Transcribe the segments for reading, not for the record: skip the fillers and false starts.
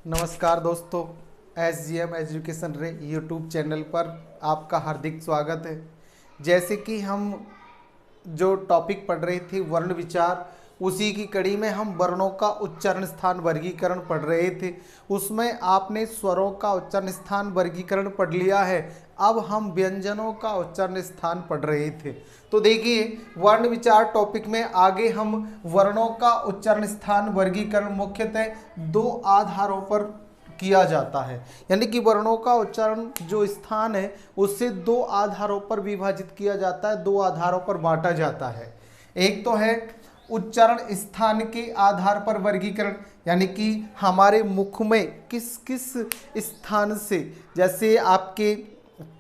नमस्कार दोस्तों, SGM education रे यूट्यूब चैनल पर आपका हार्दिक स्वागत है। जैसे कि हम जो टॉपिक पढ़ रहे थे वर्ण विचार, उसी की कड़ी में हम वर्णों का उच्चारण स्थान वर्गीकरण पढ़ रहे थे। उसमें आपने स्वरों का उच्चारण स्थान वर्गीकरण पढ़ लिया है। अब हम व्यंजनों का उच्चारण स्थान पढ़ रहे थे। तो देखिए, वर्ण विचार टॉपिक में आगे हम वर्णों का उच्चारण स्थान वर्गीकरण मुख्यतः दो आधारों पर किया जाता है। यानी कि वर्णों का उच्चारण जो स्थान है उससे दो आधारों पर विभाजित किया जाता है, दो आधारों पर बांटा जाता है। एक तो है उच्चारण स्थान के आधार पर वर्गीकरण, यानी कि हमारे मुख में किस किस स्थान से, जैसे आपके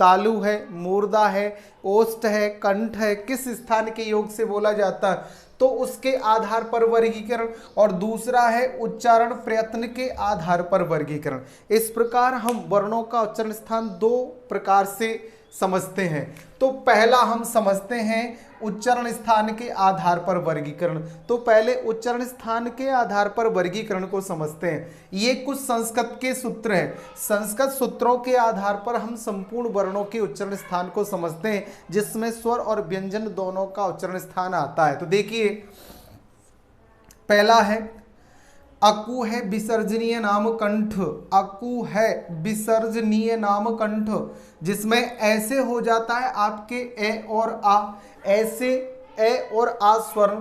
तालु है, मूर्धा है, ओष्ठ है, कंठ है, किस स्थान के योग से बोला जाता है, तो उसके आधार पर वर्गीकरण। और दूसरा है उच्चारण प्रयत्न के आधार पर वर्गीकरण। इस प्रकार हम वर्णों का उच्चारण स्थान दो प्रकार से समझते हैं। तो पहला हम समझते हैं उच्चारण स्थान के आधार पर वर्गीकरण। तो पहले उच्चारण स्थान के आधार पर वर्गीकरण को समझते हैं। ये कुछ संस्कृत के सूत्र हैं। संस्कृत सूत्रों के आधार पर हम संपूर्ण वर्णों के उच्चारण स्थान को समझते हैं, जिसमें स्वर और व्यंजन दोनों का उच्चारण स्थान आता है। तो देखिए, पहला है अकु है विसर्जनीय नाम कंठ। अकु है विसर्जनीय नाम कंठ, जिसमें ऐसे हो जाता है आपके ए और आ, ऐसे ए और आ स्वर।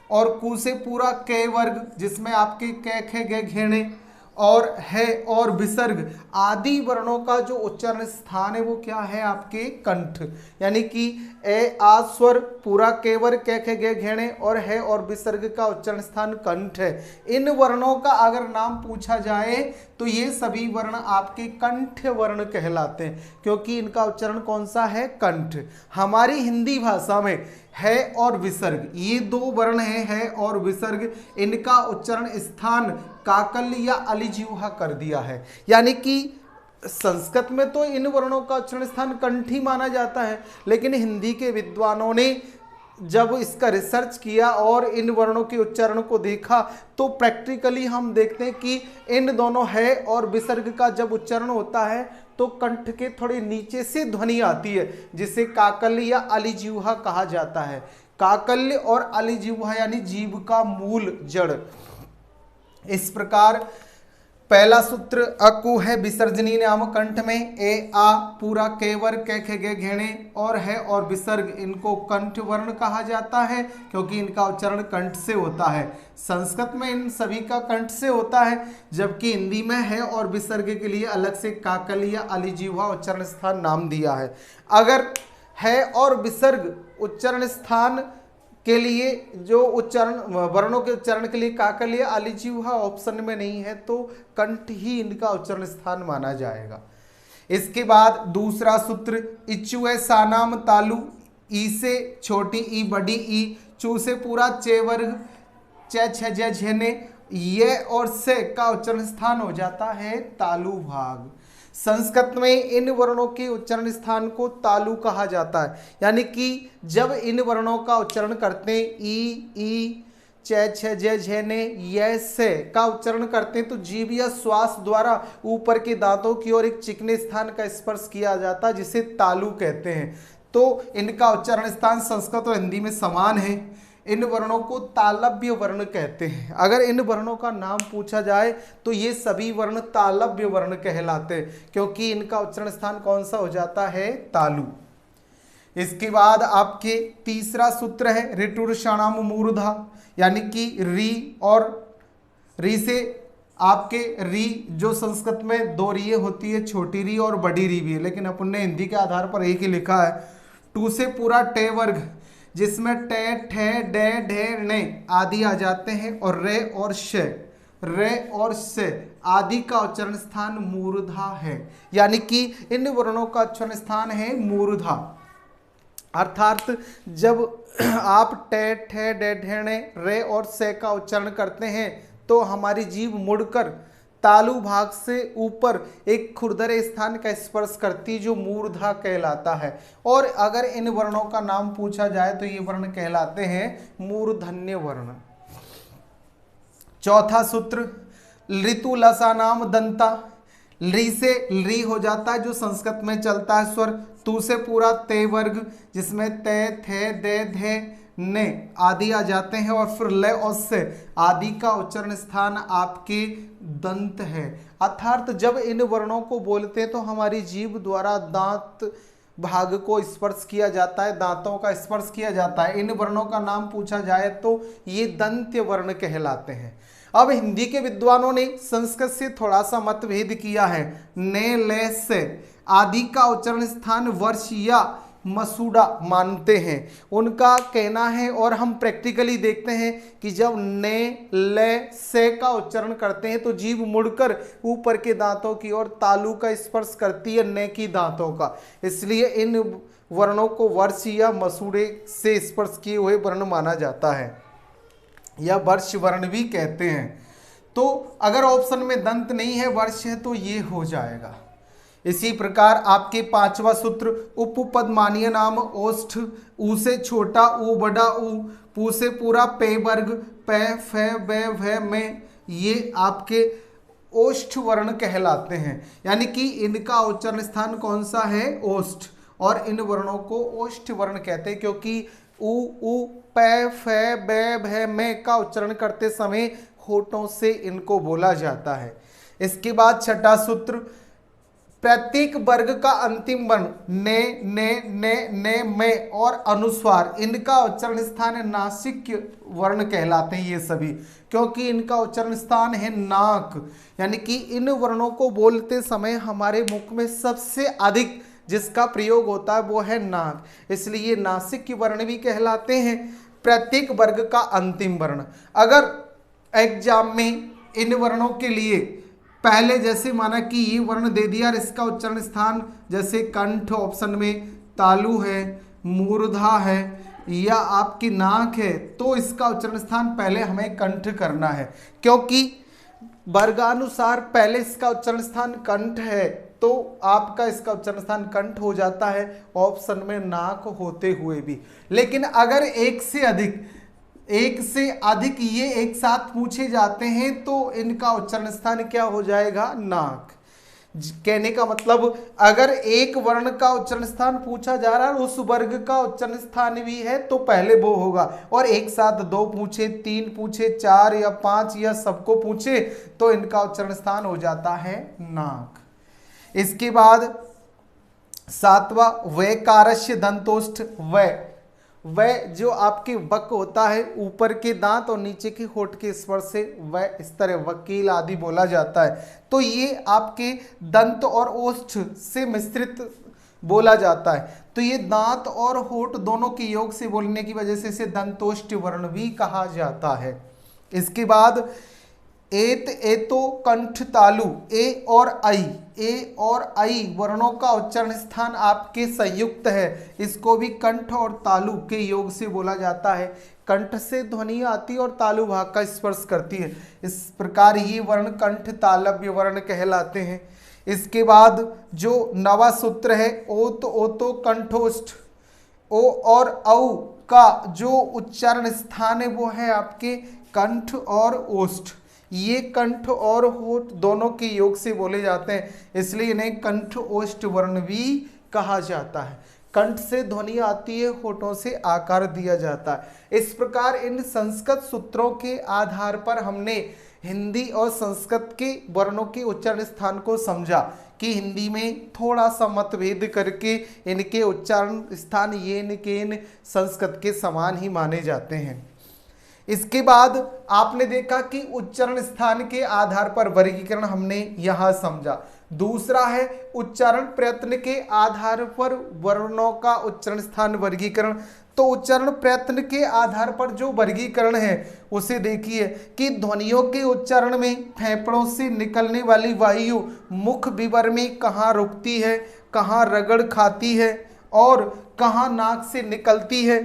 और कु से पूरा क वर्ग, जिसमें आपके क ख ग घेणे और है और विसर्ग आदि वर्णों का जो उच्चारण स्थान है वो क्या है, आपके कंठ। यानी कि ए आ स्वर, पूरा केवर क ख ग घेणे और है और विसर्ग का उच्चारण स्थान कंठ है। इन वर्णों का अगर नाम पूछा जाए तो ये सभी वर्ण आपके कंठ वर्ण कहलाते हैं, क्योंकि इनका उच्चारण कौन सा है, कंठ। हमारी हिंदी भाषा में है और विसर्ग, ये दो वर्ण है और विसर्ग, इनका उच्चारण स्थान काकल्य या अलिजिह्वा कर दिया है। यानी कि संस्कृत में तो इन वर्णों का उच्चारण स्थान कंठ ही माना जाता है, लेकिन हिंदी के विद्वानों ने जब इसका रिसर्च किया और इन वर्णों के उच्चारण को देखा तो प्रैक्टिकली हम देखते हैं कि इन दोनों है और विसर्ग का जब उच्चारण होता है तो कंठ के थोड़े नीचे से ध्वनि आती है, जिसे काकल्य या अलिजिह्वा कहा जाता है। काकल्य और अलिजिह्वा यानी जीभ का मूल जड़। इस प्रकार पहला सूत्र अकु है विसर्जनी नाम कंठ में ए आ पूरा केवर क ख ग घेणे और है और विसर्ग, इनको कंठ वर्ण कहा जाता है, क्योंकि इनका उच्चारण कंठ से होता है। संस्कृत में इन सभी का कंठ से होता है, जबकि हिंदी में है और विसर्ग के लिए अलग से काकल्य या अलिजिह्वा उच्चारण स्थान नाम दिया है। अगर है और विसर्ग उच्चारण स्थान के लिए जो उच्चारण वर्णों के उच्चारण के लिए काकल्य अलिजिह्वा ऑप्शन में नहीं है तो कंठ ही इनका उच्चारण स्थान माना जाएगा। इसके बाद दूसरा सूत्र इच्छु है सानाम तालु, ई से छोटी ई बड़ी ई, चू से पूरा चे वर्ग च छ ज झेने, ये और से का उच्चारण स्थान हो जाता है तालु भाग। संस्कृत में इन वर्णों के उच्चारण स्थान को तालु कहा जाता है। यानी कि जब इन वर्णों का उच्चारण करते हैं ई च छ ज झेने य से का उच्चारण करते हैं तो जीभ या श्वास द्वारा ऊपर के दांतों की ओर एक चिकने स्थान का स्पर्श किया जाता है, जिसे तालु कहते हैं। तो इनका उच्चारण स्थान संस्कृत और हिंदी में समान है। इन वर्णों को तालव्य वर्ण कहते हैं। अगर इन वर्णों का नाम पूछा जाए तो ये सभी वर्ण तालव्य वर्ण कहलाते हैं, क्योंकि इनका उच्चारण स्थान कौन सा हो जाता है, तालु। इसके बाद आपके तीसरा सूत्र है ऋटुर्षणाम मूर्धा, यानी कि री और री से आपके री जो संस्कृत में दो री होती है, छोटी री और बड़ी री भी है, लेकिन अपन ने हिंदी के आधार पर एक ही लिखा है। टू से पूरा टे वर्ग, जिसमें टे ठे डे ढे ने आदि आ जाते हैं, और रे और से आदि का उच्चारण स्थान मूर्धा है। यानी कि इन वर्णों का उच्चारण स्थान है मूर्धा। अर्थात जब आप टे ठे डे ढे ने रे और से का उच्चारण करते हैं तो हमारी जीभ मुड़कर तालु भाग से ऊपर एक खुरदरे स्थान का स्पर्श करती, जो मूर्धा कहलाता है। और अगर इन वर्णों का नाम पूछा जाए तो ये वर्ण कहलाते हैं मूर्धन्य वर्ण। चौथा सूत्र ऋतु लसा नाम दंता, री से री हो जाता है जो संस्कृत में चलता है स्वर, तू से पूरा ते वर्ग जिसमें ते थे दे धे ने आदि आ जाते हैं, और फिर ले और से आदि का उच्चारण स्थान आपके दंत है। अर्थात जब इन वर्णों को बोलते हैं तो हमारी जीभ द्वारा दांत भाग को स्पर्श किया जाता है, दांतों का स्पर्श किया जाता है। इन वर्णों का नाम पूछा जाए तो ये दंत्य वर्ण कहलाते हैं। अब हिंदी के विद्वानों ने संस्कृत से थोड़ा सा मतभेद किया है। ने ले से आदि का उच्चारण स्थान वर्ष या मसूड़ा मानते हैं, उनका कहना है। और हम प्रैक्टिकली देखते हैं कि जब ने ले से का उच्चारण करते हैं तो जीभ मुड़कर ऊपर के दांतों की ओर तालु का स्पर्श करती है ने की दांतों का, इसलिए इन वर्णों को वर्ष या मसूड़े से स्पर्श किए हुए वर्ण माना जाता है या वर्ष वर्ण भी कहते हैं। तो अगर ऑप्शन में दंत नहीं है वर्ष है तो ये हो जाएगा। इसी प्रकार आपके पांचवा सूत्र उपपदमानीय नाम ओष्ठ, ऊ से छोटा ऊ बड़ा ऊ, पू से पूरा पे वर्ग पै फै बै भै में, ये आपके ओष्ठ वर्ण कहलाते हैं। यानी कि इनका उच्चारण स्थान कौन सा है? ओष्ठ। और इन वर्णों को ओष्ठ वर्ण कहते हैं क्योंकि ऊ पै फै बै भै में का उच्चारण करते समय होठों से इनको बोला जाता है। इसके बाद छठा सूत्र प्रत्येक वर्ग का अंतिम वर्ण ने में और अनुस्वार, इनका उच्चारण स्थान है नासिक वर्ण कहलाते हैं ये सभी, क्योंकि इनका उच्चारण स्थान है नाक। यानी कि इन वर्णों को बोलते समय हमारे मुख में सबसे अधिक जिसका प्रयोग होता है वो है नाक, इसलिए नासिक वर्ण भी कहलाते हैं। प्रत्येक वर्ग का अंतिम वर्ण, अगर एग्जाम में इन वर्णों के लिए पहले जैसे माना कि ये वर्ण दे दिया और इसका उच्चारण स्थान जैसे कंठ ऑप्शन में, तालु है, मूर्धा है या आपकी नाक है, तो इसका उच्चारण स्थान पहले हमें कंठ करना है। क्योंकि वर्गानुसार पहले इसका उच्चारण स्थान कंठ है तो आपका इसका उच्चारण स्थान कंठ हो जाता है ऑप्शन में नाक होते हुए भी। लेकिन अगर एक से अधिक ये एक साथ पूछे जाते हैं तो इनका उच्चारण स्थान क्या हो जाएगा? नाक। कहने का मतलब अगर एक वर्ण का उच्चारण स्थान पूछा जा रहा है उस वर्ग का उच्चारण स्थान भी है तो पहले वो होगा, और एक साथ 2 पूछे, 3 पूछे, 4 या 5 या सबको पूछे तो इनका उच्चारण स्थान हो जाता है नाक। इसके बाद सातवां वैकारस्य दंतोष्ठ, वह जो आपके वक होता है ऊपर के दांत और नीचे के होठ के स्पर्श से वह इस तरह वकील आदि बोला जाता है, तो ये आपके दंत और ओष्ठ से मिश्रित बोला जाता है। तो ये दांत और होठ दोनों के योग से बोलने की वजह से इसे दंतोष्ठ वर्ण भी कहा जाता है। इसके बाद एत एतो कंठ तालु, ए और आई वर्णों का उच्चारण स्थान आपके संयुक्त है, इसको भी कंठ और तालु के योग से बोला जाता है। कंठ से ध्वनि आती और तालु भाग का स्पर्श करती है, इस प्रकार ये वर्ण कंठ तालव्य वर्ण कहलाते हैं। इसके बाद जो नवा सूत्र है ओत ओतो कंठोष्ठ, ओ और औ का जो उच्चारण स्थान है वो है आपके कंठ और ओष्ठ। ये कंठ और होठ दोनों के योग से बोले जाते हैं, इसलिए इन्हें कंठ ओष्ठ वर्ण भी कहा जाता है। कंठ से ध्वनि आती है, होठों से आकार दिया जाता है। इस प्रकार इन संस्कृत सूत्रों के आधार पर हमने हिंदी और संस्कृत के वर्णों के उच्चारण स्थान को समझा कि हिंदी में थोड़ा सा मतभेद करके इनके उच्चारण स्थान येन केन संस्कृत के समान ही माने जाते हैं। इसके बाद आपने देखा कि उच्चारण स्थान के आधार पर वर्गीकरण हमने यहां समझा। दूसरा है उच्चारण प्रयत्न के आधार पर वर्णों का उच्चारण स्थान वर्गीकरण। तो उच्चारण प्रयत्न के आधार पर जो वर्गीकरण है उसे देखिए कि ध्वनियों के उच्चारण में फेफड़ों से निकलने वाली वायु मुख विवर में कहाँ रुकती है, कहाँ रगड़ खाती है और कहाँ नाक से निकलती है।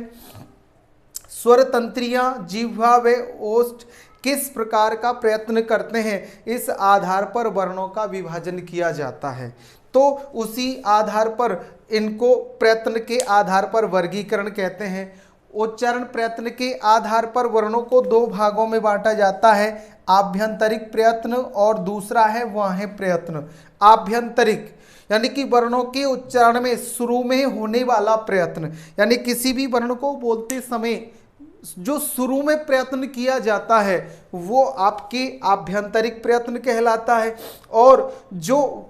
स्वर तंत्रियां जिह्वा व ओष्ठ किस प्रकार का प्रयत्न करते हैं, इस आधार पर वर्णों का विभाजन किया जाता है। तो उसी आधार पर इनको प्रयत्न के आधार पर वर्गीकरण कहते हैं। उच्चारण प्रयत्न के आधार पर वर्णों को दो भागों में बांटा जाता है, आभ्यंतरिक प्रयत्न और दूसरा है बाह्य प्रयत्न। आभ्यंतरिक यानी कि वर्णों के उच्चारण में शुरू में होने वाला प्रयत्न, यानी किसी भी वर्ण को बोलते समय जो शुरू में प्रयत्न किया जाता है वो आपके आभ्यंतरिक प्रयत्न कहलाता है, और जो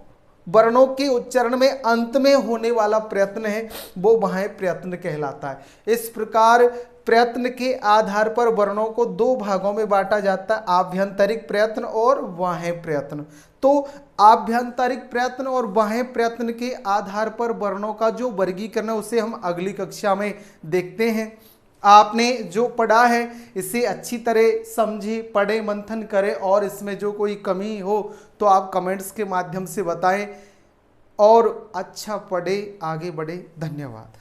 वर्णों के उच्चारण में अंत में होने वाला प्रयत्न है वो बाह्य प्रयत्न कहलाता है। इस प्रकार प्रयत्न के आधार पर वर्णों को दो भागों में बांटा जाता है, आभ्यंतरिक प्रयत्न और बाह्य प्रयत्न। तो आभ्यंतरिक प्रयत्न और बाह्य प्रयत्न के आधार पर वर्णों का जो वर्गीकरण है उसे हम अगली कक्षा में देखते हैं। आपने जो पढ़ा है इसे अच्छी तरह समझे, पढ़े, मंथन करें, और इसमें जो कोई कमी हो तो आप कमेंट्स के माध्यम से बताएं, और अच्छा पढ़े, आगे बढ़े। धन्यवाद।